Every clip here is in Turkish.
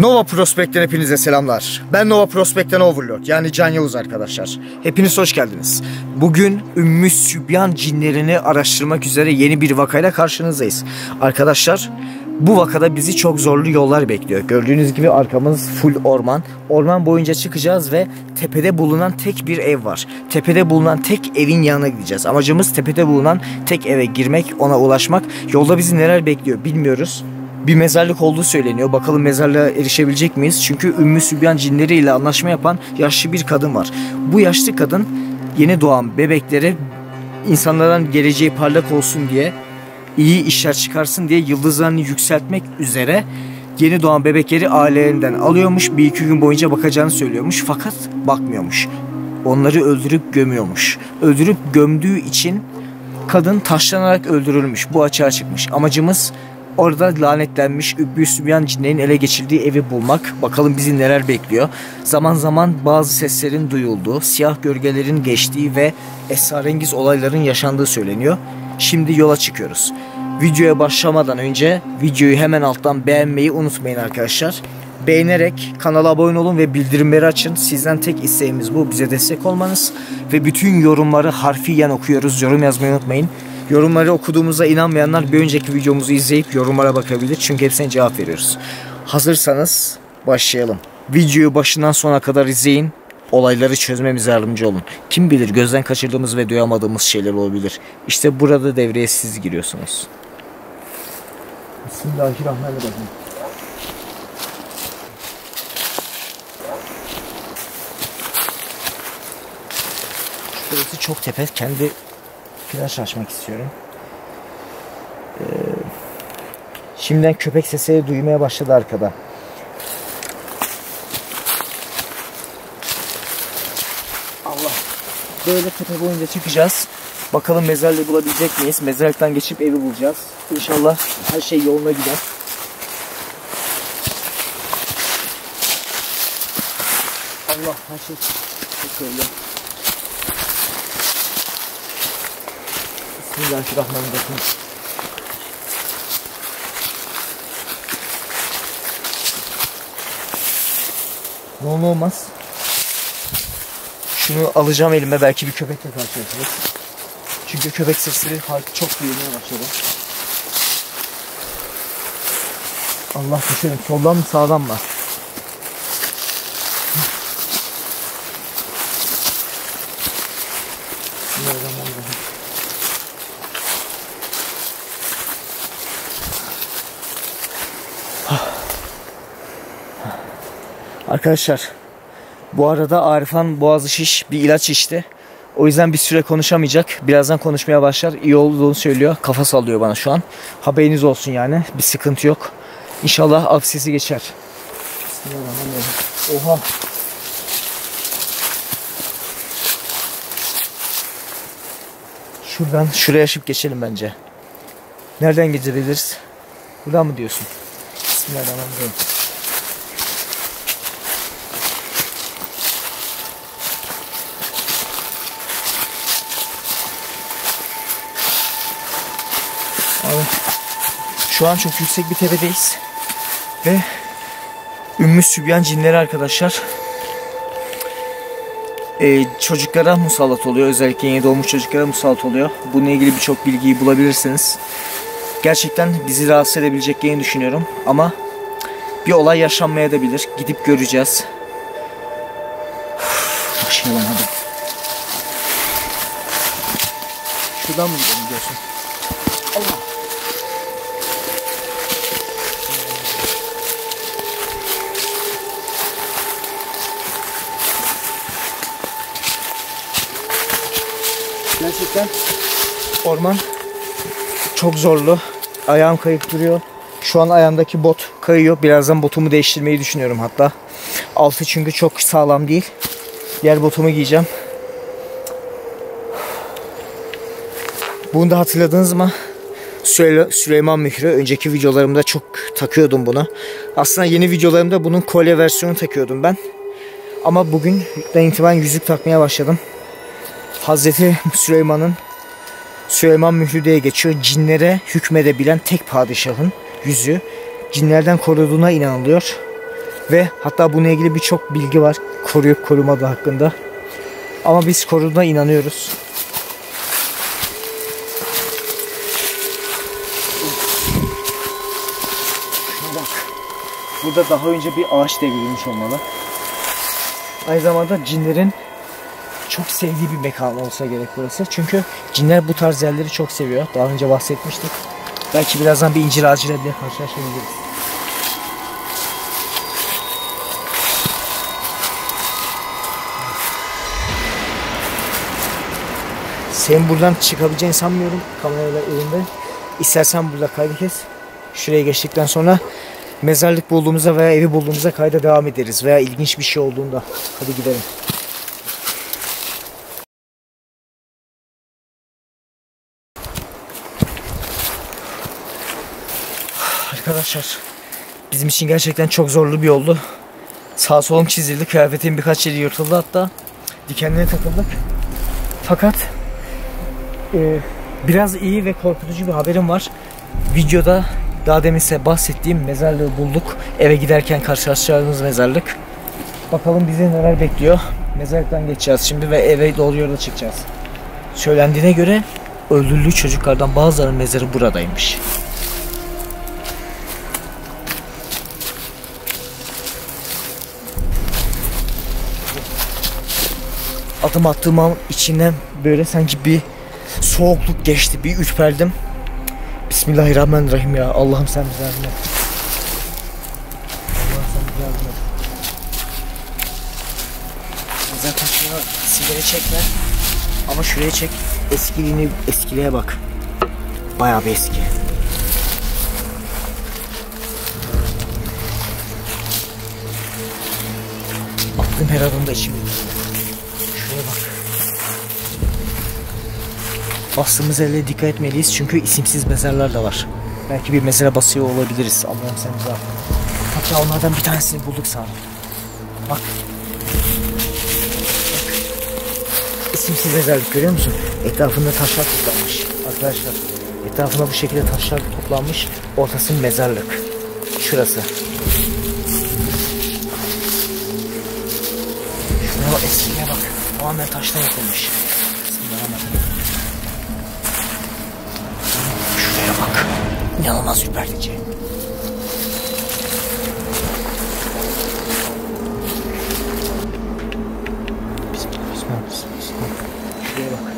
Nova Prospect'ten hepinize selamlar. Ben Nova Prospect'ten Overlord, yani Can Yavuz arkadaşlar. Hepiniz hoş geldiniz. Bugün Ümmü Sübyan cinlerini araştırmak üzere yeni bir vakayla karşınızdayız. Arkadaşlar, bu vakada bizi çok zorlu yollar bekliyor. Gördüğünüz gibi arkamız full orman. Orman boyunca çıkacağız ve tepede bulunan tek bir ev var. Tepede bulunan tek evin yanına gideceğiz. Amacımız tepede bulunan tek eve girmek, ona ulaşmak. Yolda bizi neler bekliyor bilmiyoruz. Bir mezarlık olduğu söyleniyor. Bakalım mezarlığa erişebilecek miyiz? Çünkü Ümmü Sübyan cinleriyle anlaşma yapan yaşlı bir kadın var. Bu yaşlı kadın yeni doğan bebeklere insanların geleceği parlak olsun diye, iyi işler çıkarsın diye yıldızlarını yükseltmek üzere yeni doğan bebekleri ailelerinden alıyormuş. Bir iki gün boyunca bakacağını söylüyormuş. Fakat bakmıyormuş. Onları öldürüp gömüyormuş. Öldürüp gömdüğü için kadın taşlanarak öldürülmüş. Bu açığa çıkmış. Amacımız orada lanetlenmiş Ümmü Sübyan cinlerin ele geçirdiği evi bulmak. Bakalım bizi neler bekliyor. Zaman zaman bazı seslerin duyulduğu, siyah gölgelerin geçtiği ve esrarengiz olayların yaşandığı söyleniyor. Şimdi yola çıkıyoruz. Videoya başlamadan önce videoyu hemen alttan beğenmeyi unutmayın arkadaşlar. Beğenerek kanala abone olun ve bildirimleri açın. Sizden tek isteğimiz bu. Bize destek olmanız. Ve bütün yorumları harfiyen okuyoruz. Yorum yazmayı unutmayın. Yorumları okuduğumuza inanmayanlar bir önceki videomuzu izleyip yorumlara bakabilir. Çünkü hepsine cevap veriyoruz. Hazırsanız başlayalım. Videoyu başından sona kadar izleyin. Olayları çözmemize yardımcı olun. Kim bilir gözden kaçırdığımız ve duyamadığımız şeyler olabilir. İşte burada devreye siz giriyorsunuz. Bismillahirrahmanirrahim. Burası çok tepe. Kendi flash açmak istiyorum. Şimdiden köpek sesleri duymaya başladı arkada. Allah. Böyle tepe boyunca çıkacağız. Bakalım mezarlığı bulabilecek miyiz? Mezarlıktan geçip evi bulacağız. İnşallah her şey yoluna gider. Allah, her şey çok öyle. Bismillahirrahmanirrahim. Ne olur olmaz. Şunu alacağım elime, belki bir köpekle karşılaşırız. Çünkü köpek sesleri çok duyulmaya başladı. Allah, düşelim. Soldan mı sağdan mı? Bismillahirrahmanirrahim. Arkadaşlar, bu arada Arifan boğazı şiş, bir ilaç içti. O yüzden bir süre konuşamayacak. Birazdan konuşmaya başlar. İyi olduğunu söylüyor. Kafa sallıyor bana şu an. Haberiniz olsun yani. Bir sıkıntı yok. İnşallah absesi geçer. Oha. Şuradan şuraya aşıp geçelim bence. Nereden geçebiliriz? Buradan mı diyorsun? Bismillahirrahmanirrahim. Abi, şu an çok yüksek bir tepedeyiz. Ve Ümmü Sübyan cinleri arkadaşlar. Çocuklara musallat oluyor. Özellikle yeni doğmuş çocuklara musallat oluyor. Bununla ilgili birçok bilgiyi bulabilirsiniz. Gerçekten bizi rahatsız edebileceklerini düşünüyorum. Ama bir olay yaşanmayabilir. Gidip göreceğiz. Başlayalım hadi. Şuradan mı gidelim diyorsun? Allah. Gerçekten orman çok zorlu. Ayağım kayıp duruyor. Şu an ayağımdaki bot kayıyor. Birazdan botumu değiştirmeyi düşünüyorum hatta. Altı çünkü çok sağlam değil. Diğer botumu giyeceğim. Bunu da hatırladınız mı? Süleyman Mührü. Önceki videolarımda çok takıyordum bunu. Aslında yeni videolarımda bunun kolye versiyonu takıyordum ben. Ama bugünden itibaren yüzük takmaya başladım. Hazreti Süleyman Mührü diye geçiyor. Cinlere hükmedebilen tek padişahın yüzüğü. Cinlerden koruduğuna inanılıyor. Ve hatta bununla ilgili birçok bilgi var. Koruyup korumadığı hakkında. Ama biz koruduğuna inanıyoruz. Şuna bak. Burada daha önce bir ağaç devrilmiş olmalı. Aynı zamanda cinlerin çok sevdiği bir mekan olsa gerek burası. Çünkü cinler bu tarz yerleri çok seviyor. Daha önce bahsetmiştik. Belki birazdan bir incir ağacıyla bile karşılaşabiliriz. Senin buradan çıkabileceğini sanmıyorum kamerayla elinde. İstersen burada kaydı kes. Şuraya geçtikten sonra mezarlık bulduğumuzda veya evi bulduğumuzda kayda devam ederiz. Veya ilginç bir şey olduğunda. Hadi gidelim. Arkadaşlar bizim için gerçekten çok zorlu bir yoldu. Sağ solum çizildi. Kıyafetim birkaç yeri yırtıldı hatta. Dikenlere takıldık. Fakat biraz iyi ve korkutucu bir haberim var. Videoda daha demin size bahsettiğim mezarlığı bulduk. Eve giderken karşılaşacağımız mezarlık. Bakalım bizi neler bekliyor. Mezarlıktan geçeceğiz şimdi ve eve doğru yola çıkacağız. Söylendiğine göre öldürüldüğü çocuklardan bazılarının mezarı buradaymış. Adım attığım an içinden böyle sanki bir soğukluk geçti. Bir ürperdim. Bismillahirrahmanirrahim ya. Allah'ım sen bize yardım et. Allah'ım sen bize yardım et. Zaten şuna sigara çekme. Ama şuraya çek. Eskiliğe bak. Bayağı bir eski. Aklım her adımda içimde. Şuraya bak. Bastığımız yerlere dikkat etmeliyiz çünkü isimsiz mezarlar da var. Belki bir mezara basıyor olabiliriz. Allah'ım sen bize affet. Hatta onlardan bir tanesini bulduk sağ ol. Bak. İsimsiz mezarlık görüyor musun? Etrafında taşlar toplanmış. Arkadaşlar etrafında bu şekilde taşlar toplanmış. Ortası mezarlık. Şurası. Şuna bak, eskiye bak. Tamamen taştan yapılmış. Şuraya bak. İnanılmaz ürpertici. Bismillah. Şuraya bak.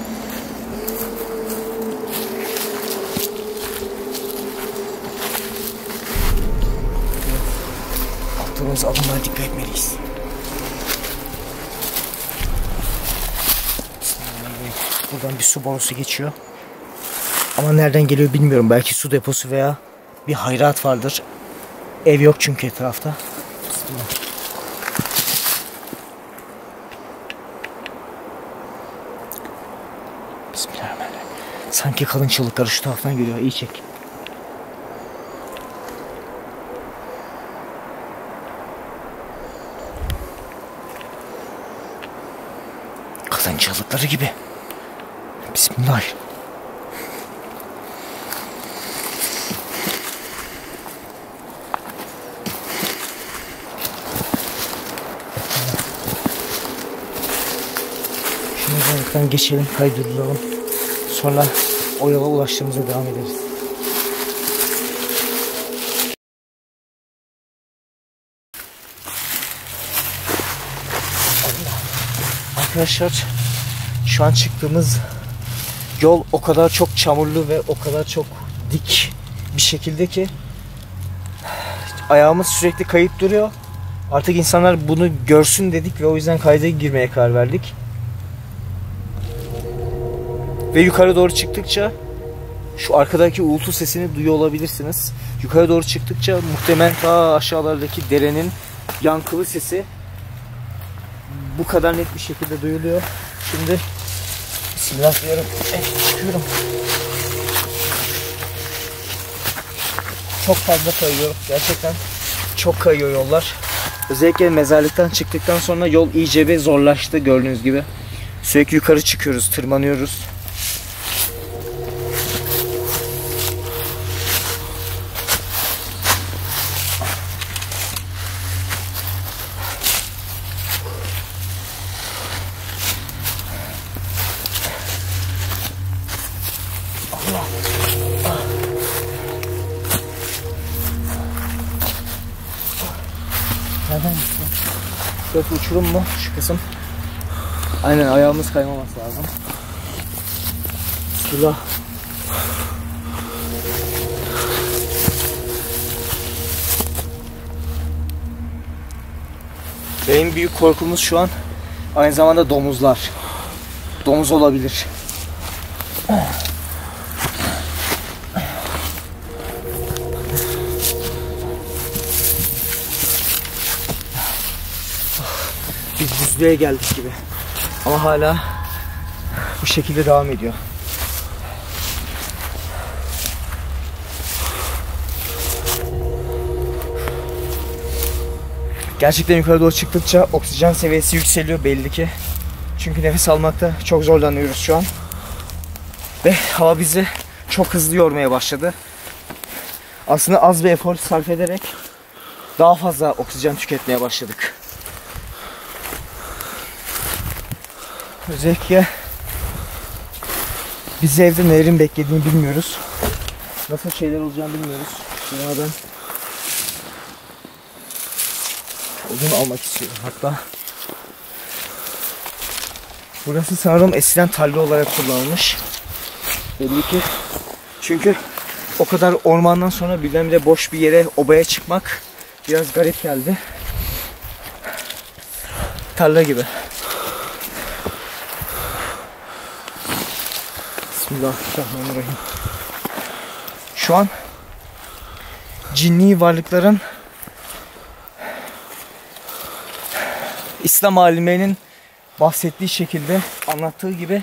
Attığımız adımlara dikkat etmeliyiz. Buradan bir su borusu geçiyor. Ama nereden geliyor bilmiyorum. Belki su deposu veya bir hayrat vardır. Ev yok çünkü etrafta. Bismillah. Bismillahirrahmanirrahim. Sanki kalın çığlıkları şu taraftan geliyor. İyi çek. Kalın çığlıkları gibi. Bismillah. Şimdi geçelim, kaydıralım. Sonra o yola ulaştığımıza devam ederiz. Arkadaşlar, şu an çıktığımız yol o kadar çok çamurlu ve o kadar çok dik bir şekilde ki ayağımız sürekli kayıp duruyor. Artık insanlar bunu görsün dedik ve o yüzden kayda girmeye karar verdik. Ve yukarı doğru çıktıkça şu arkadaki uğultu sesini duyuyor olabilirsiniz. Yukarı doğru çıktıkça muhtemelen ta aşağılardaki derenin yankılı sesi bu kadar net bir şekilde duyuluyor. Şimdi bismillah diyorum. Çıkıyorum. Çok fazla kayıyor. Gerçekten çok kayıyor yollar. Özellikle mezarlıktan çıktıktan sonra yol iyice bir zorlaştı gördüğünüz gibi. Sürekli yukarı çıkıyoruz, tırmanıyoruz. Nereden gitti? Şurası uçurum mu? Şu kısım. Aynen, ayağımız kaymaması lazım. Bismillah. Benim büyük korkumuz şu an aynı zamanda domuzlar. Domuz olabilir. Biz düzlüğe geldik gibi. Ama hala bu şekilde devam ediyor. Gerçekten yukarı doğru çıktıkça oksijen seviyesi yükseliyor belli ki. Çünkü nefes almakta çok zorlanıyoruz şu an. Ve hava bizi çok hızlı yormaya başladı. Aslında az bir efor sarf ederek daha fazla oksijen tüketmeye başladık. Özellikle bizi evde nelerin beklediğini bilmiyoruz. Nasıl şeyler olacağını bilmiyoruz. Binadan odun almak istiyorum hatta. Burası sanırım eskiden tarla olarak kullanılmış. Belli ki. Çünkü o kadar ormandan sonra birdenbire boş bir yere, obaya çıkmak biraz garip geldi. Tarla gibi. Bismillahirrahmanirrahim. Şu an cinni varlıkların İslam alimlerinin bahsettiği şekilde anlattığı gibi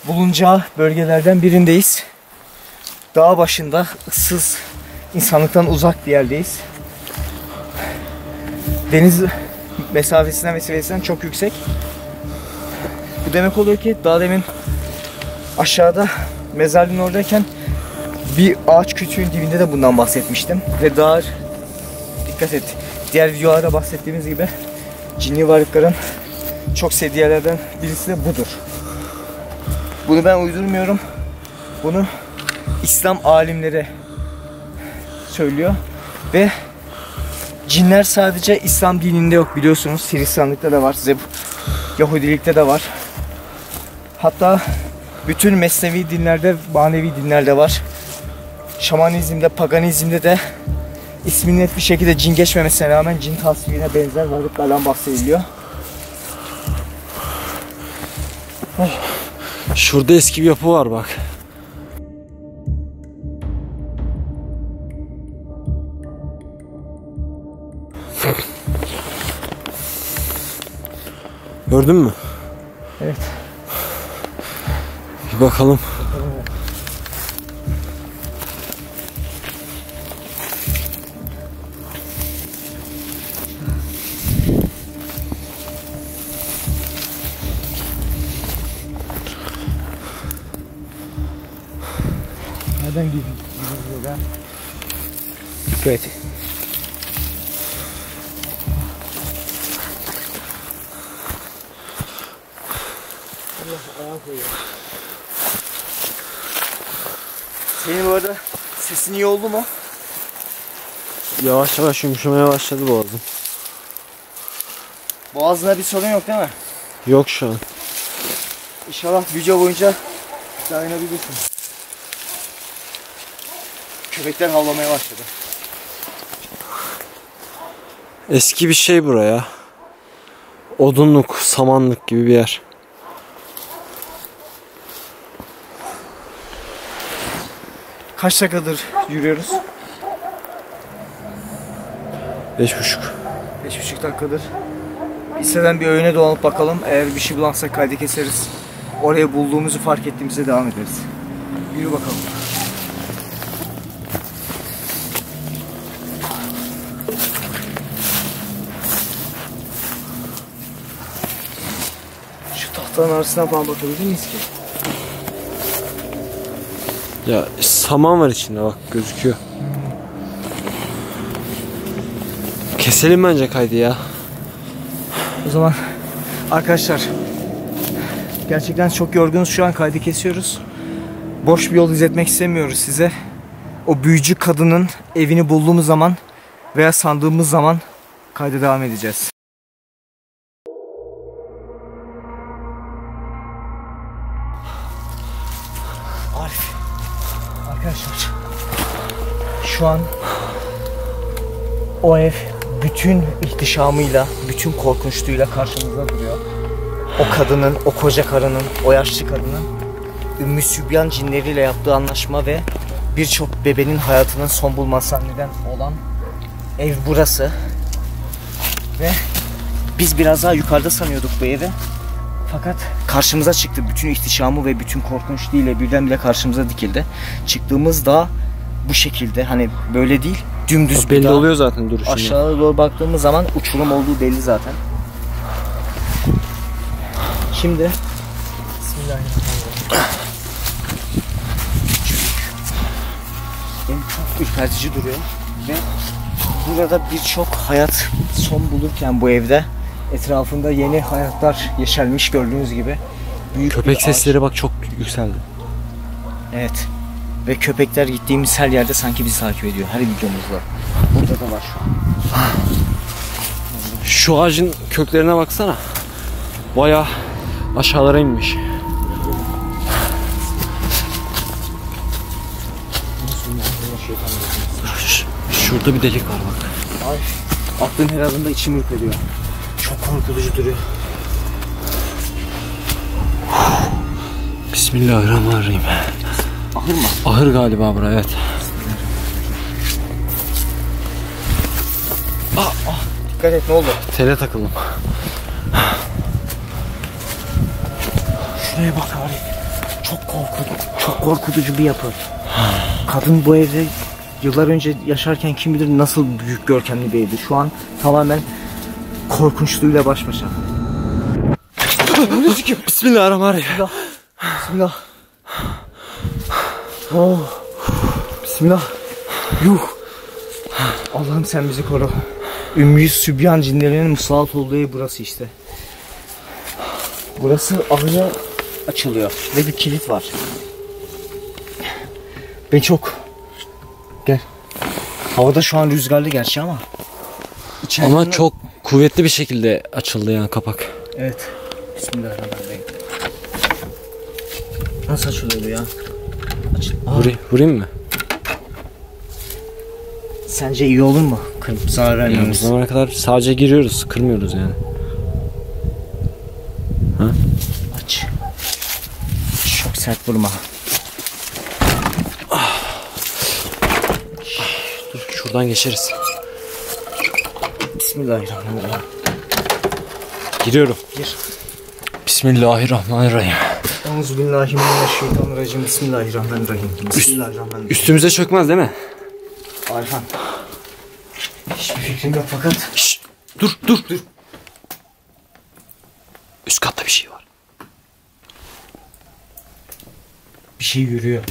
bulunacağı bölgelerden birindeyiz. Dağ başında, ıssız, insanlıktan uzak bir yerdeyiz. Deniz mesafesinden ve seviyesinden çok yüksek. Bu demek oluyor ki daha demin aşağıda mezarlığın oradayken bir ağaç kütüğün dibinde de bundan bahsetmiştim. Ve daha dikkat et, diğer videolarda bahsettiğimiz gibi cinli varlıkların çok sevdiği yerlerden birisi de budur. Bunu ben uydurmuyorum. Bunu İslam alimleri söylüyor. Ve cinler sadece İslam dininde yok biliyorsunuz. Hristiyanlıkta da var. Yahudilikte de var. Hatta bütün Mesnevi dinlerde, manevi dinlerde var. Şamanizmde, paganizmde de isminin net bir şekilde cin geçmemesine rağmen cin tasvirine benzer varlıklardan bahsediliyor. Şurada eski bir yapı var bak. Gördün mü? Evet. Bir bakalım. Nereden gidiyor lan? Dikkat et. Allah ayağa koyuyor. Senin bu arada sesin iyi oldu mu? Yavaş yavaş yumuşamaya başladı boğazım. Boğazında bir sorun yok değil mi? Yok şu an. İnşallah video boyunca dayanabilirsin. Köpekler havlamaya başladı. Eski bir şey buraya. Odunluk, samanlık gibi bir yer. Kaç dakikadır yürüyoruz? 5,5. 5,5 dakikadır. Liseden bir öğüne dolanıp bakalım. Eğer bir şey bulamazsak kaydı keseriz. Oraya bulduğumuzu fark ettiğimizde devam ederiz. Yürü bakalım. Şu tahtanın arasına falan bakabilir miyiz ki? Ya saman var içinde bak gözüküyor. Keselim bence kaydı ya. O zaman arkadaşlar gerçekten çok yorgunuz, şu an kaydı kesiyoruz. Boş bir yol izletmek istemiyoruz size. O büyücü kadının evini bulduğumuz zaman veya sandığımız zaman kayda devam edeceğiz. Arif, arkadaşlar şu an o ev bütün ihtişamıyla, bütün korkunçluğuyla karşımızda duruyor. O kadının, o koca karının, o yaşlı kadının Ümmü Sübyan cinleriyle yaptığı anlaşma ve birçok bebenin hayatının son bulmasına neden olan ev burası. Ve biz biraz daha yukarıda sanıyorduk bu evi. Fakat karşımıza çıktı. Bütün ihtişamı ve bütün korkunçluğuyla birdenbire karşımıza dikildi. Çıktığımız dağ bu şekilde, hani böyle değil, dümdüz belli bir dağ. oluyor zaten duruşundan. Aşağıya doğru baktığımız zaman uçurum olduğu belli zaten. Şimdi Bismillahirrahmanirrahim. Benim çok ürpertici duruyor ve burada birçok hayat son bulurken bu evde etrafında yeni hayatlar yeşermiş, gördüğünüz gibi. Büyük Köpek bir ağaç. sesleri bak çok yükseldi. Evet. Ve köpekler gittiğimiz her yerde sanki bizi takip ediyor. Her videomuzda. Burada da var şu an. Şu ağacın köklerine baksana. Bayağı aşağılara inmiş. Şurada bir delik var bak. Ay, aklın her adımda içim ürperiyor. Çok korkutucu duruyor. Bismillahirrahmanirrahim. Ahır mı? Ahır galiba bura, evet. Dikkat et, ne oldu? Tele takıldım. Şuraya bak Arif. Çok korkutucu bir yapı. Kadın bu evde yıllar önce yaşarken kim bilir nasıl büyük görkemli bir evdi. Şu an tamamen korkunçluğuyla baş başa. Bismillahirrahmanirrahim. Bismillah. Oh. Bismillah. Yuh. Allah'ım sen bizi koru. Ümmü Sübyan cinlerinin musallat olduğu ev burası işte. Burası ahıra açılıyor ve bir kilit var. Ben çok... Gel. Havada şu an rüzgarlı gerçi ama. Ama çok kuvvetli bir şekilde açıldı yani kapak. Evet. Bismillahirrahmanirrahim. Nasıl açılıyor bu ya? Vurayım mı? Sence iyi olur mu? Kırıp zarar Yani bu vermemiz. zamana kadar sadece giriyoruz, kırmıyoruz yani. Ha? Aç. Çok sert vurma. Dur şuradan geçeriz. Bismillahirrahmanirrahim. Giriyorum. Gir. Bismillahirrahmanirrahim. Euzubillahimineşşeytanirracim. Bismillahirrahmanirrahim. Bismillahirrahmanirrahim. Üstümüze çökmez değil mi? Arifan. Hiçbir fikrim yok fakat. Şşş, dur. Üst katta bir şey var. Bir şey yürüyor.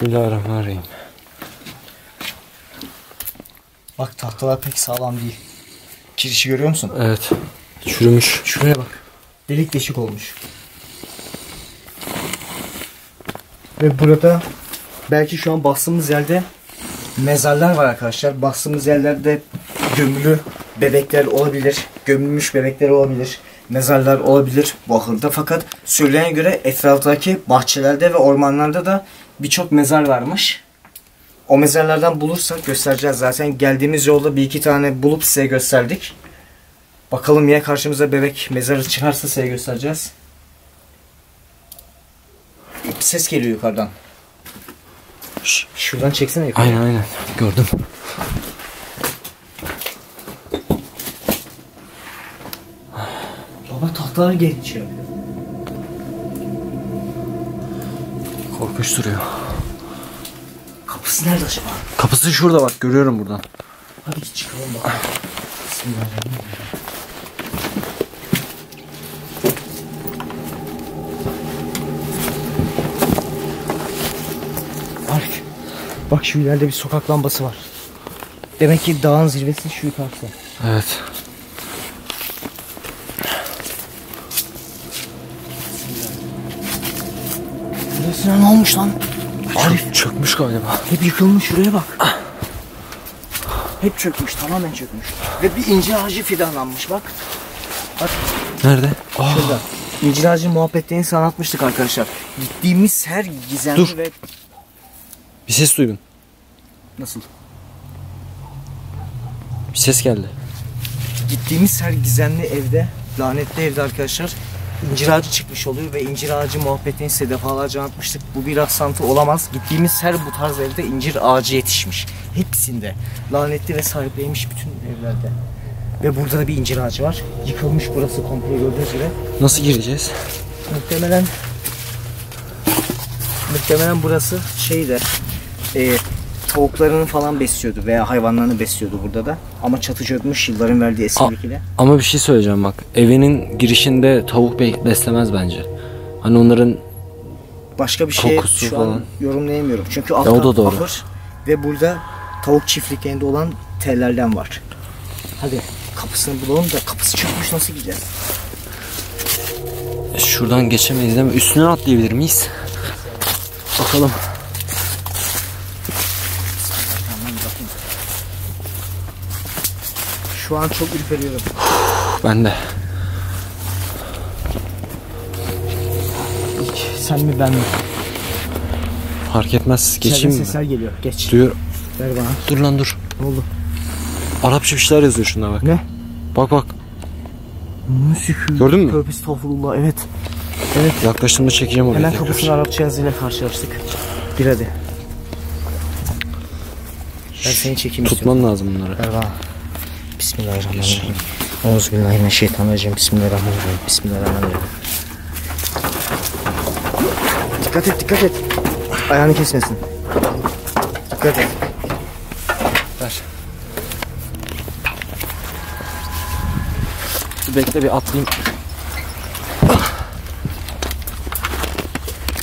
Bismillahirrahmanirrahim. Bak tahtalar pek sağlam değil. Kirişi görüyor musun? Evet. Çürümüş. Şuraya bak. Delik deşik olmuş. Ve burada belki şu an bastığımız yerde mezarlar var arkadaşlar. Bastığımız yerlerde gömülü bebekler olabilir. Gömülmüş bebekler olabilir. Mezarlar olabilir bu ahırda. Fakat söyleyene göre etraftaki bahçelerde ve ormanlarda da birçok mezar varmış. O mezarlardan bulursak göstereceğiz zaten. Geldiğimiz yolda bir iki tane bulup size gösterdik. Bakalım ya karşımıza bebek mezarı çıkarsa size göstereceğiz. Bir ses geliyor yukarıdan. Şuradan çeksene yukarı. Aynen gördüm. Baba tahtalar geçiyor. Korkunç duruyor. Kapısı nerede acaba? Kapısı şurada bak, görüyorum buradan. Hadi çıkalım bakalım. Bismillahirrahmanirrahim. Arif, bak şu ileride bir sokak lambası var. Demek ki dağın zirvesi şu yukarısı. Evet. Burasına ne olmuş lan? Arif, Çökmüş galiba. hep yıkılmış, şuraya bak. Hep çökmüş, tamamen çökmüş. Ve bir incir ağacı fidanlanmış bak. Bak. Nerede? Şurada. İncir ağacı muhabbetlerini sana anlatmıştık arkadaşlar. Gittiğimiz her gizemli Dur. ve... Bir ses duydum. Nasıl? Bir ses geldi. Gittiğimiz her gizemli evde, lanetli evde arkadaşlar incir ağacı çıkmış oluyor ve incir ağacı muhabbetini size defalarca anlatmıştık. Bu bir rastlantı olamaz. Gittiğimiz her bu tarz evde incir ağacı yetişmiş. Hepsinde. Lanetli ve sahipliymiş bütün evlerde. Ve burada da bir incir ağacı var. Yıkılmış burası komple gördüğünüz gibi. Nasıl gireceğiz? Muhtemelen burası şeyde tavuklarını falan besliyordu veya hayvanlarını besliyordu burada da. Ama çatı çökmüş yılların verdiği esirlik ile. Ama bir şey söyleyeceğim bak. Evinin girişinde tavuk beslemez bence. Hani onların Başka bir şey kokusu şu falan. an yorumlayamıyorum. Çünkü o altta da doğru. ahır ve burada tavuk çiftliklerinde olan tellerden var. Hadi kapısını bulalım da kapısı çökmüş, nasıl gideceğiz? Şuradan geçemeyiz değil mi? Üstünden atlayabilir miyiz? Bakalım. Şu an çok ürperiyorum. Ben de. Sen mi ben mi? Fark etmez. İçeriden Geçeyim mi? sesler geliyor. Geç. Duyuyor. Ver bana. Dur lan dur. Ne oldu? Arapça bir şeyler yazıyor şuna bak. Ne? Bak. Müzik. Gördün mü? Tövbe estağfurullah. Evet. Evet. Yaklaştığımda çekeceğim oraya Hemen tekrar. kapısını Arapça yazıyla karşılaştık. Bir hadi. Ben seni çekeyim Tutman lazım bunları. Ver bana. Bismillahirrahmanirrahim. Euzubillahimineşşeytanirracim. Bismillahirrahmanirrahim. Bismillahirrahmanirrahim. Dikkat et. Ayağını kesmesin. Dikkat et. Ver. Dur bekle bir atlayayım.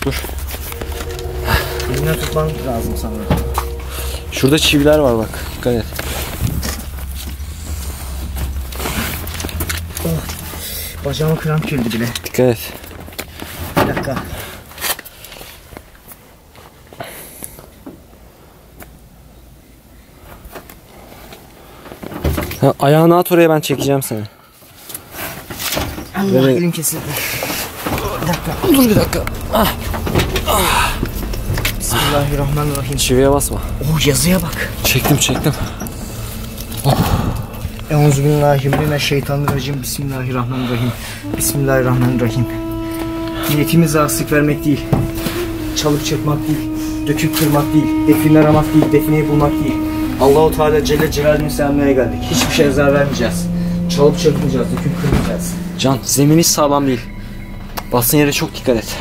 Dur. Elinden tutman lazım sana. Şurada çiviler var bak. Dikkat et. Bacağıma kramp girdi bile. Dikkat et. Bir dakika. Ha, ayağını at oraya, ben çekeceğim seni. Allah, Böyle- elim kesildi. Bir dakika. Dur bir dakika. Bismillahirrahmanirrahim. Çiviye basma. Oh, yazıya bak. Çektim. Euzubillahimineşşeytanirracim. Bismillahirrahmanirrahim. Bismillahirrahmanirrahim. Niyetimiz rahatsızlık vermek değil. Çalıp çırpmak değil. Döküp kırmak değil. Define aramak değil. Defineyi bulmak değil. Allah-u Teala Celle Celaluhu'nun selamına geldik. Hiçbir şeye zarar vermeyeceğiz. Çalıp çırpmayacağız. Döküp kırmayacağız. Can, zemin hiç sağlam değil. Bastığın yere çok dikkat et.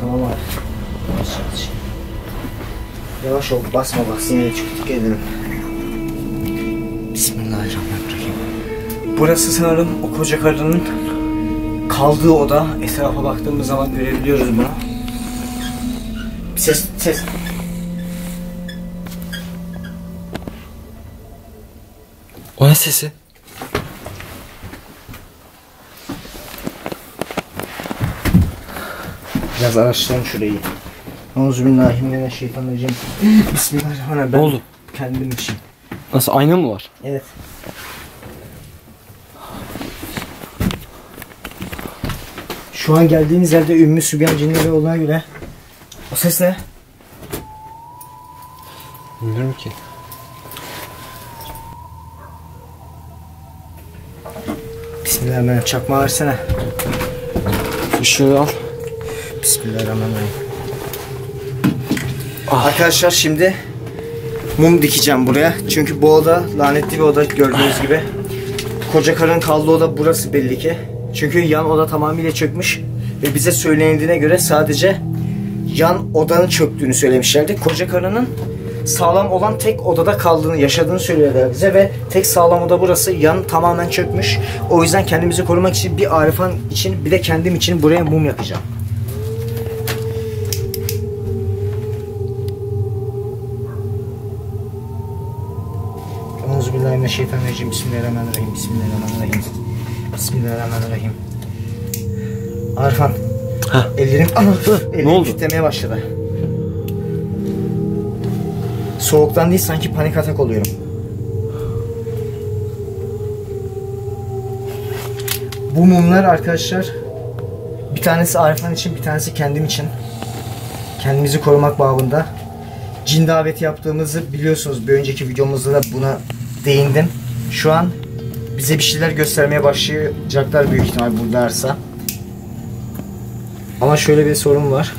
Tamam abi. Yavaş ol. Basma bak. Sinirle çok dikkat edelim. Bismillahirrahmanirrahim. Burası sanırım o koca karının kaldığı oda. Etrafa baktığımız zaman görebiliyoruz bunu. Ses. O ne sesi? Biraz araştıralım şurayı. Euzubillahimineşşeytanirracim. Bismillahirrahmanirrahim. Ne oldu? Kendim için. Nasıl, ayna mı var? Evet. Şu an geldiğimiz yerde Ümmü Sübyan cinleri olduğuna göre. O ses ne? Bilmiyorum ki. Bismillahirrahmanirrahim. Çakma versene. Işığı al. Bismillahirrahmanirrahim. Arkadaşlar şimdi mum dikeceğim buraya. Çünkü bu oda lanetli bir oda gördüğünüz gibi. Koca karının kaldığı oda burası belli ki. Çünkü yan oda tamamıyla çökmüş. Ve bize söylenildiğine göre sadece yan odanın çöktüğünü söylemişlerdi. Koca karının sağlam olan tek odada kaldığını, yaşadığını söylüyorlar bize ve tek sağlam oda burası. Yan tamamen çökmüş. O yüzden kendimizi korumak için bir Arifan için bir de kendim için buraya mum yakacağım. Euzubillahimineşşeytanirracim. Bismillahirrahmanirrahim. Bismillahirrahmanirrahim. Bismillahirrahmanirrahim. Arifan. Ellerim Ne oldu? titremeye başladı. Soğuktan değil, sanki panik atak oluyorum. Bu mumlar arkadaşlar, bir tanesi Arifan için, bir tanesi kendim için. Kendimizi korumak babında. Cin daveti yaptığımızı biliyorsunuz. Bir önceki videomuzda da buna değindim. Şu an bize bir şeyler göstermeye başlayacaklar büyük ihtimal buradaysa. Ama şöyle bir sorun var.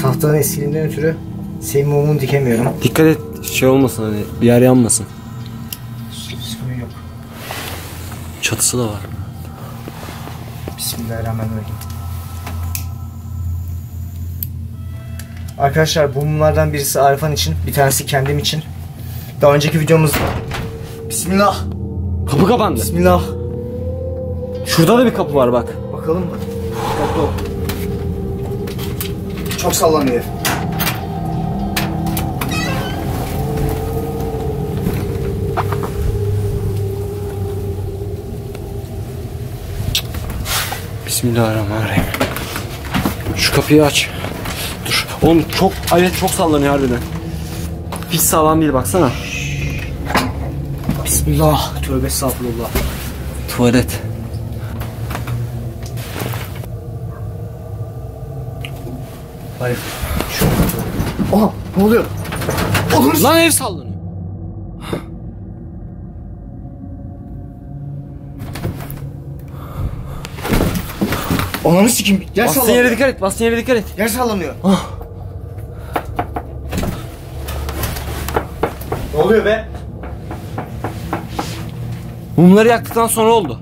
Tahtanın eskiliğinden ötürü senin mumunu dikemiyorum. Dikkat et, şey olmasın, hani bir yer yanmasın. Sıkıntı yok. Çatısı da var. Bismillahirrahmanirrahim. Arkadaşlar bu mumlardan birisi Arifan için, bir tanesi kendim için. Daha önceki videomuzda... Bismillah. Kapı kapandı. Bismillah. Şurada da bir kapı var bak. Bakalım mı? Dikkatli ol. Çok sallanıyor. Bismillahirrahmanirrahim. Şu kapıyı aç. Dur. Oğlum çok, evet çok sallanıyor harbiden. Hiç sağlam değil, baksana. Bismillah. Tövbe estağfurullah. Tuvalet. Hayır. Şu. Aha, ne oluyor? Olur. Lan ev sallanıyor. Ananı sikeyim. Yer Bastığın sallanıyor. yere dikkat et, bastığın yere dikkat et. Yer sallanıyor. Ne oluyor be? Mumları yaktıktan sonra oldu.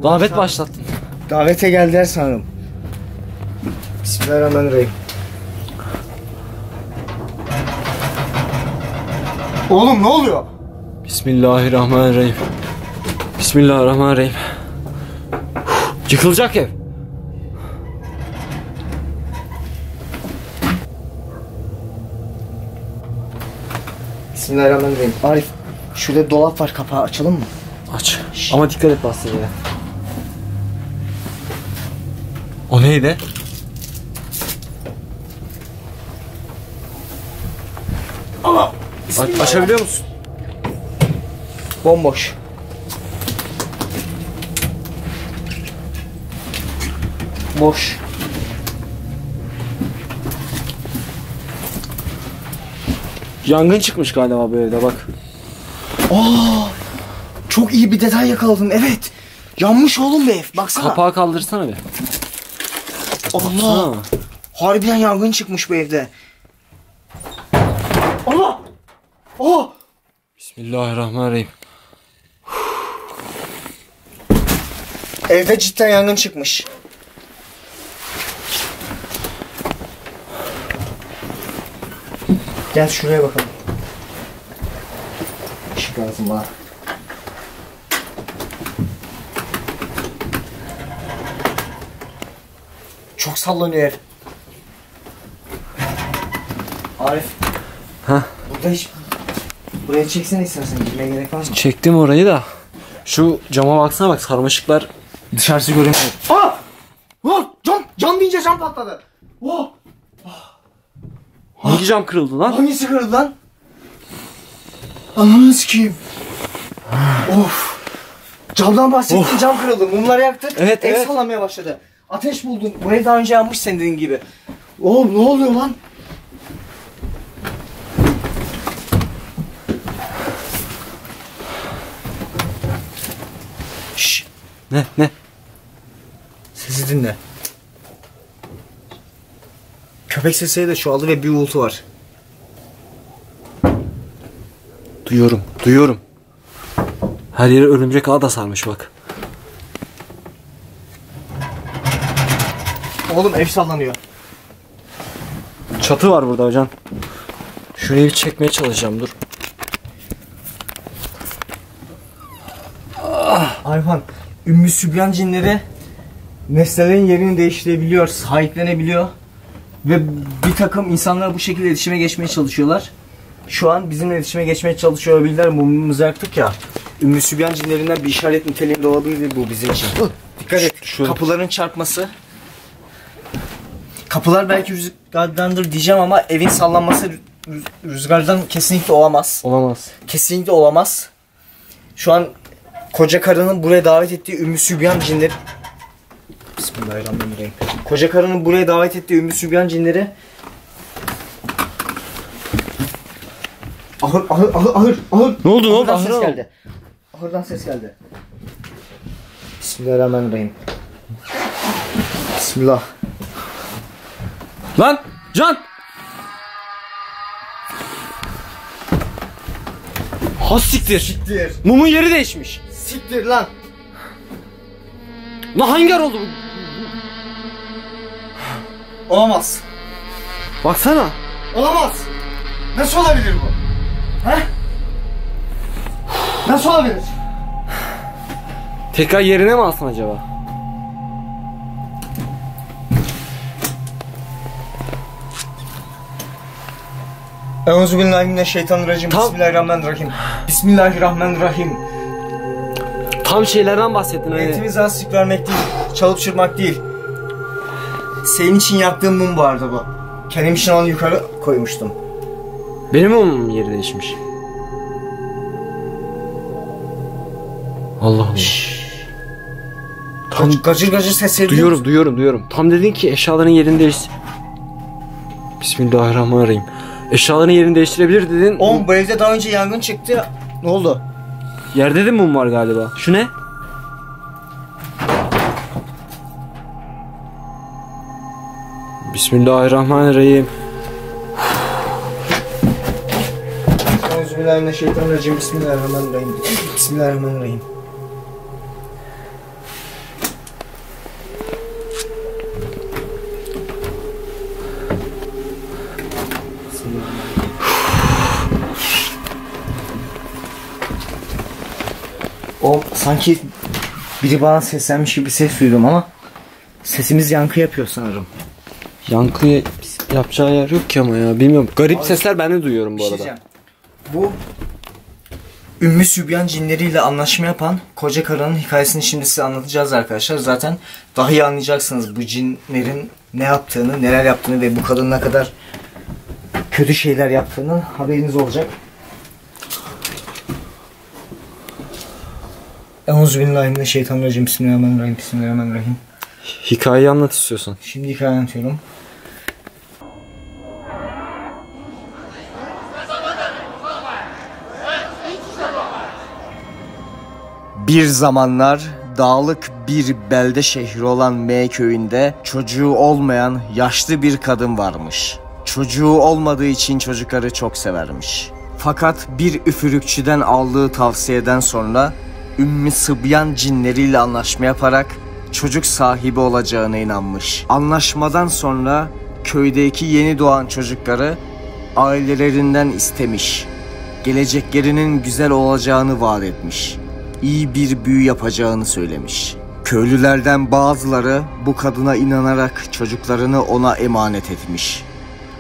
Davet başlattın. Davete geldiler sanırım. Bismillahirrahmanirrahim. Oğlum ne oluyor? Bismillahirrahmanirrahim. Bismillahirrahmanirrahim. Yıkılacak ev. Bismillahirrahmanirrahim. Arif, şurada dolap var, kapağı açalım mı? Aç. Ama dikkat et bastığın yere. O neydi? Açabiliyor musun? Bomboş. Boş. Yangın çıkmış galiba bu evde, bak. Aa! Çok iyi bir detay yakaladım. Evet. Yanmış oğlum bu ev. Baksana. Kapağı kaldırsana bir. Allah. Ha. Harbiden yangın çıkmış bu evde. Allah. Oh. Bismillahirrahmanirrahim. Evde cidden yangın çıkmış. Gel şuraya bakalım. Işık lazım bana. Çok sallanıyor ev. Arif. Ha? Burada hiç... Buraya çeksene istersen. Girmeye gerek var mı? Çektim orayı da. Şu cama baksana bak, sarmaşıklar. Dışarısı görünmüyor. Aa! Cam deyince cam patladı. Oh! Hangi cam kırıldı lan? Hangisi kırıldı lan? Ananı sikeyim. Of. Camdan bahsettim, cam kırıldı. Mumları yaktık. Evet, Ev evet. sallanmaya başladı. Ateş buldun. Bu ev daha önce yanmış senin dediğin gibi. Oğlum ne oluyor lan? Şşş. Ne? Sesi dinle. Köpek sesleri de çoğaldı ve bir uğultu var. Duyuyorum. Her yeri örümcek ağı da sarmış bak. Oğlum ev sallanıyor. Çatı var burada hocam. Şurayı bir çekmeye çalışacağım, dur. Ayhan, Ümmü Sübyan cinleri nesnelerin yerini değiştirebiliyor, sahiplenebiliyor. Ve bir takım insanlar bu şekilde iletişime geçmeye çalışıyorlar. Şu an bizimle iletişime geçmeye çalışıyor olabilirler. Mumumuzu yaktık ya. Ümmü Sübyan cinlerinden bir işaret niteliğinde olabilir bu bizim için. Dikkat et. Kapıların çarpması. Kapılar belki rüzgardandır diyeceğim ama evin sallanması rüzgardan kesinlikle olamaz. Olamaz. Kesinlikle olamaz. Şu an koca karının buraya davet ettiği Ümmü Sübyan cinleri... Bismillahirrahmanirrahim. Koca karının buraya davet ettiği Ümmü Sübyan cinleri... Ahır. Ne oldu? Ahırdan ses geldi. Ahırdan ses geldi. Bismillahirrahmanirrahim. Bismillah. Lan! Can! Ha siktir. Siktir. Mumun yeri değişmiş. Siktir lan. Lan hangi yer oldu bu? Olamaz. Baksana. Olamaz. Nasıl olabilir bu? He? Nasıl olabilir? Tekrar yerine mi alsın acaba? Euzubillahimineşşeytanirracim. Bismillahirrahmanirrahim. Bismillahirrahmanirrahim. Tam şeylerden bahsettin hani. Niyetimiz hastik vermek değil, çalıp çırpmak değil. Senin için yaktığım mum vardı bu. Kendim için onu yukarı koymuştum. Benim mumumun yeri değişmiş. Allah Allah. Tam gacır gacır sesleri Duyuyorum. Tam dedin ki eşyaların yerini değiştir. Bismillahirrahmanirrahim. Eşyaların yerini değiştirebilir dedin. Oğlum bu evde daha önce yangın çıktı. Ne oldu? Yerde de mum var galiba. Şu ne? Bismillahirrahmanirrahim. Euzubillahimineşşeytanirracim. Bismillahirrahmanirrahim. Bismillahirrahmanirrahim. O sanki biri bana seslenmiş gibi bir ses duydum ama sesimiz yankı yapıyor sanırım. Yankı yapacağı yer yok ki ama ya, bilmiyorum. Garip Abi, sesler ben de duyuyorum bu arada. Diyeceğim. Bu Ümmü Sübyan cinleriyle anlaşma yapan koca karının hikayesini şimdi size anlatacağız arkadaşlar. Zaten daha iyi anlayacaksınız bu cinlerin ne yaptığını, neler yaptığını ve bu kadın ne kadar kötü şeyler yaptığını haberiniz olacak. Euzubillahimineşşeytanirracim. Bismillahirrahmanirrahim. Bismillahirrahmanirrahim. Hikayeyi anlat istiyorsan. Şimdi hikaye anlatıyorum. Bir zamanlar dağlık bir belde şehri olan M köyünde çocuğu olmayan yaşlı bir kadın varmış. Çocuğu olmadığı için çocukları çok severmiş. Fakat bir üfürükçüden aldığı tavsiyeden sonra Ümmü Sıbyan cinleriyle anlaşma yaparak çocuk sahibi olacağına inanmış. Anlaşmadan sonra köydeki yeni doğan çocukları ailelerinden istemiş. Geleceklerinin güzel olacağını vaat etmiş. İyi bir büyü yapacağını söylemiş. Köylülerden bazıları bu kadına inanarak çocuklarını ona emanet etmiş.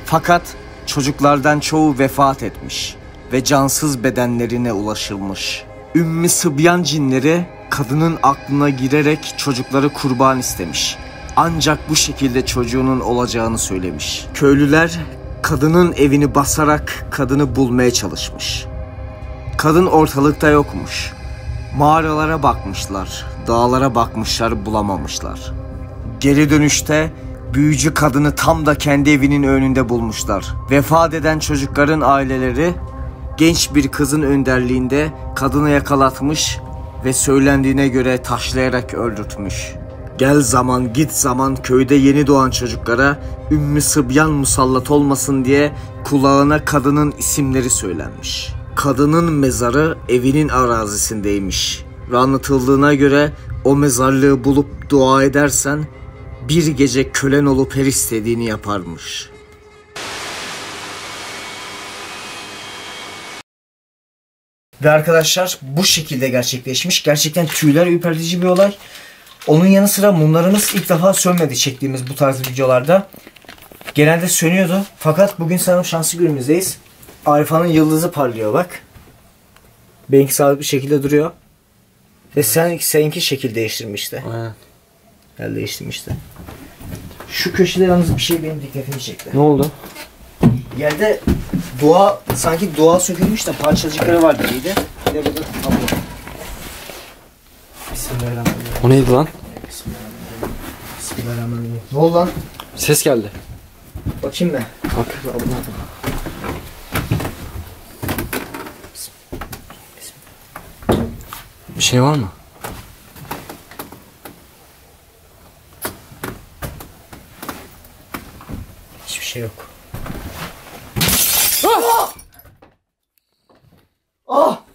Fakat çocuklardan çoğu vefat etmiş ve cansız bedenlerine ulaşılmış. Ümmü Sıbyan cinleri kadının aklına girerek çocukları kurban istemiş. Ancak bu şekilde çocuğunun olacağını söylemiş. Köylüler kadının evini basarak kadını bulmaya çalışmış. Kadın ortalıkta yokmuş. Mağaralara bakmışlar, dağlara bakmışlar, bulamamışlar. Geri dönüşte büyücü kadını tam da kendi evinin önünde bulmuşlar. Vefat eden çocukların aileleri genç bir kızın önderliğinde kadını yakalatmış ve söylendiğine göre taşlayarak öldürtmüş. Gel zaman git zaman köyde yeni doğan çocuklara Ümmü Sıbyan musallat olmasın diye kulağına kadının isimleri söylenmiş. Kadının mezarı evinin arazisindeymiş ve anlatıldığına göre o mezarlığı bulup dua edersen bir gece kölen olup her istediğini yaparmış. Ve arkadaşlar bu şekilde gerçekleşmiş. Gerçekten tüyler ürpertici bir olay. Onun yanı sıra mumlarımız ilk defa sönmedi çektiğimiz bu tarz videolarda. Genelde sönüyordu. Fakat bugün sanırım şanslı günümüzdeyiz. Arifa'nın yıldızı parlıyor bak. Benimki sağlıklı bir şekilde duruyor. Ve seninki şekil değiştirmişti. Aynen. El değiştirmişti. Şu köşede yalnız bir şey benim dikkatimi çekti. Ne oldu? Yerde sanki dua sökülmüş de parçacıkları var gibiydi. Bir de burada tablo. Bismillahirrahmanirrahim. O neydi lan? Bismillahirrahmanirrahim. Bismillahirrahmanirrahim. Ne oldu lan? Ses geldi. Bakayım ben. Bak. Bir şey var mı? Hiçbir şey yok.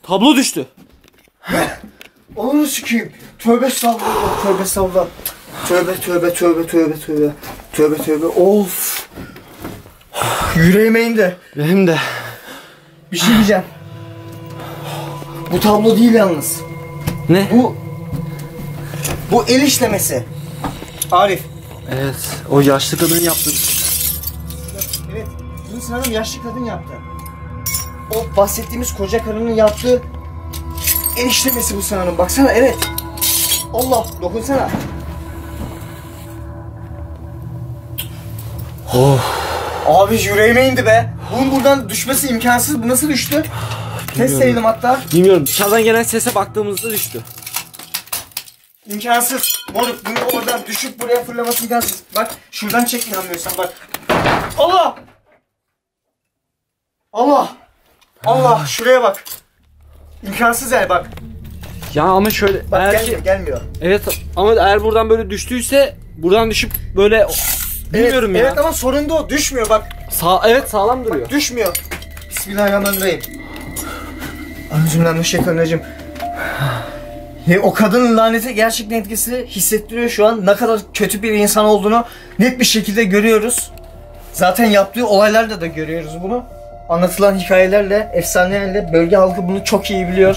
Tablo düştü. Onu sikeyim. Tövbe estağfurullah. Tövbe estağfurullah. Tövbe. Of. Yüreğime indi. Benim de. Bir şey diyeceğim. Bu tablo değil yalnız. Ne? Bu el işlemesi. Arif. Evet. O yaşlı kadın yaptı. Evet. Bunu sanırım yaşlı kadın yaptı. O bahsettiğimiz koca karının yaptığı el işlemesi bu sanırım. Baksana evet. Allah dokunsana. Oh. Abi yüreğime indi be. Bunun buradan düşmesi imkansız. Bu nasıl düştü? Test edelim hatta. Bilmiyorum. Dışarıdan gelen sese baktığımızda düştü. İmkansız. Moruk bunun oradan düşüp buraya fırlaması imkansız. Bak şuradan çek inanmıyorsan bak. Allah! Allah şuraya bak. İmkansız yani bak. Ya ama şöyle. Bak Eğer gelmiyor. Evet ama eğer buradan böyle düştüyse buradan düşüp böyle bilmiyorum ya. Evet ama sorun da o. Düşmüyor bak. Evet sağlam duruyor. Bak, düşmüyor. Bismillahirrahmanirrahim. Euzubillahimineşşeytanirracim. O kadının laneti gerçekten etkisini hissettiriyor şu an. Ne kadar kötü bir insan olduğunu net bir şekilde görüyoruz. Zaten yaptığı olaylarla da görüyoruz bunu. Anlatılan hikayelerle, efsanelerle bölge halkı bunu çok iyi biliyor.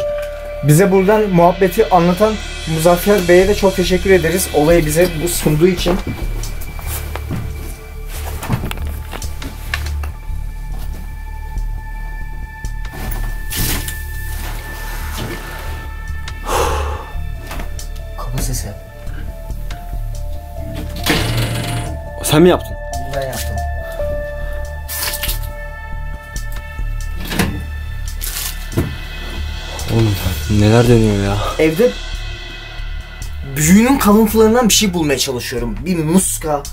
Bize buradan muhabbeti anlatan Muzaffer Bey'e de çok teşekkür ederiz. Olayı bize bu sunduğu için. Kapı sesi. Sen mi yaptın? Ben yaptım. Oğlum neler dönüyor ya? Evde büyünün kalıntılarından bir şey bulmaya çalışıyorum. Bir muska,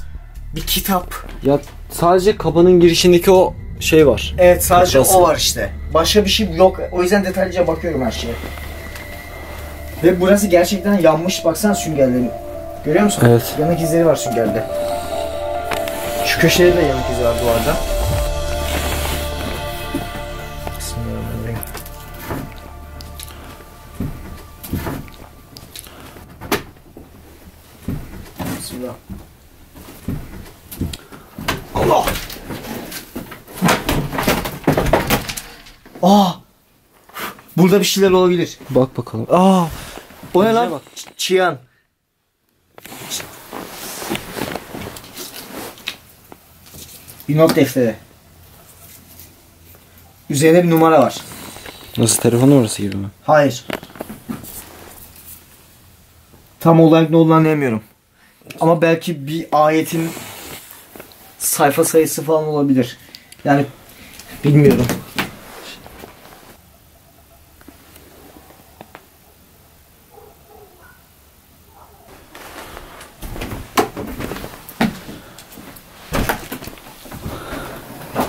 bir kitap. Ya sadece kapının girişindeki o şey var. Evet sadece Kapısı. o var işte. Başka bir şey yok. O yüzden detaylıca bakıyorum her şeye. Ve burası gerçekten yanmış. Baksana süngerlerin. Görüyor musun? Evet. Yanık izleri var süngerde. Şu köşede de yanık izi var duvarda. Bismillahirrahmanirrahim. Bismillah. Allah! Burada bir şeyler olabilir. Bak bakalım. O ne lan? Bak. Çiyan. Bir not defteri. Üzerinde bir numara var. Nasıl, telefon numarası gibi mi? Hayır. Tam olarak ne olduğunu anlayamıyorum. Ama belki bir ayetin sayfa sayısı falan olabilir. Yani bilmiyorum.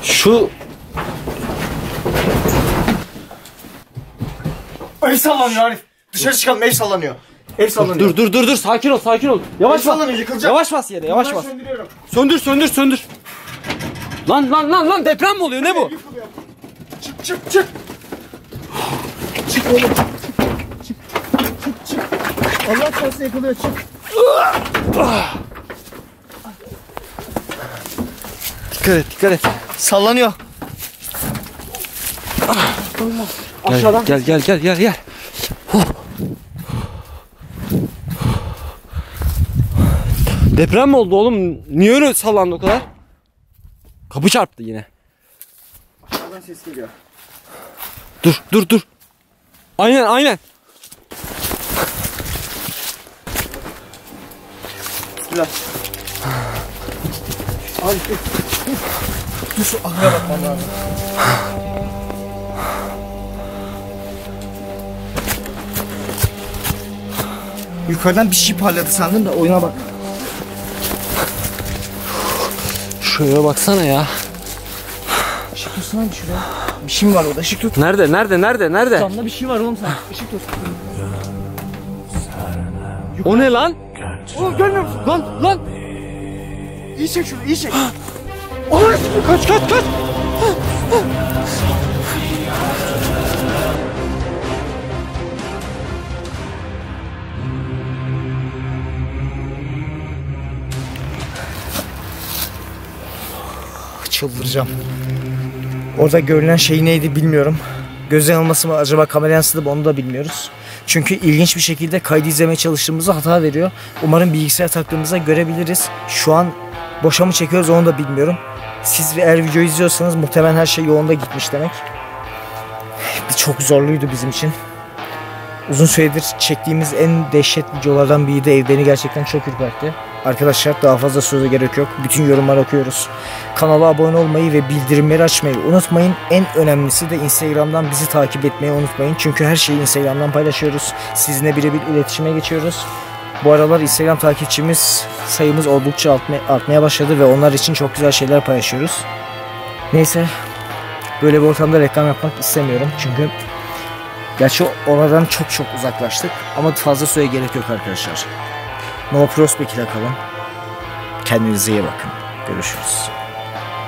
Şu Ev sallanıyor Arif. Dışarı çıkalım, ev sallanıyor. Ev sallanıyor. dur sakin ol Yavaş bas. Sallanıyor, yıkılacak. Yavaş bas yere, yavaş bas. Söndürüyorum. Söndür. Lan deprem mi oluyor, ne bu? Çık. Çık oğlum. Çık. Allah çarpsın yıkılıyor, çık. Dikkat et. Sallanıyor. Aşağıdan. Gel. Deprem mi oldu oğlum? Niye öyle sallandı o kadar? Kapı çarptı yine. Aşağıdan ses geliyor. Dur. Aynen. Biraz. Abi dur şu ahıra bakmam lazım. Yukarıdan bir şey parladı sandım da oyuna bak. Şuraya baksana ya. Işık tutsana bir şuraya. Bir şey mi var orada? Işık tut. Nerede? Camda bir şey var oğlum sen. Işık tut. O ne lan? Oğlum görmüyor musun? Lan. İyi çek şunu, iyi çek. Kaç. Çıldıracağım. Orada görülen şey neydi bilmiyorum. Göz yanılması mı acaba, kamera yansıdı mı onu da bilmiyoruz. Çünkü ilginç bir şekilde kaydı izlemeye çalıştığımızda hata veriyor. Umarım bilgisayar taktığımızda görebiliriz. Şu an boşa mı çekiyoruz onu da bilmiyorum. Siz eğer videoyu izliyorsanız muhtemelen her şey yolunda gitmiş demek. Çok zorluydu bizim için. Uzun süredir çektiğimiz en dehşet videolardan biriydi. Ev beni gerçekten çok ürpertti. Arkadaşlar daha fazla söze gerek yok. Bütün yorumları okuyoruz. Kanala abone olmayı ve bildirimleri açmayı unutmayın. En önemlisi de Instagram'dan bizi takip etmeyi unutmayın. Çünkü her şeyi Instagram'dan paylaşıyoruz. Sizinle birebir iletişime geçiyoruz. Bu aralar Instagram takipçimiz sayımız oldukça artmaya başladı ve onlar için çok güzel şeyler paylaşıyoruz. Neyse, böyle bir ortamda reklam yapmak istemiyorum. Çünkü gerçi oradan çok uzaklaştık ama fazla süre gerek yok arkadaşlar. Nova Prospect ile kalın. Kendinize iyi bakın. Görüşürüz.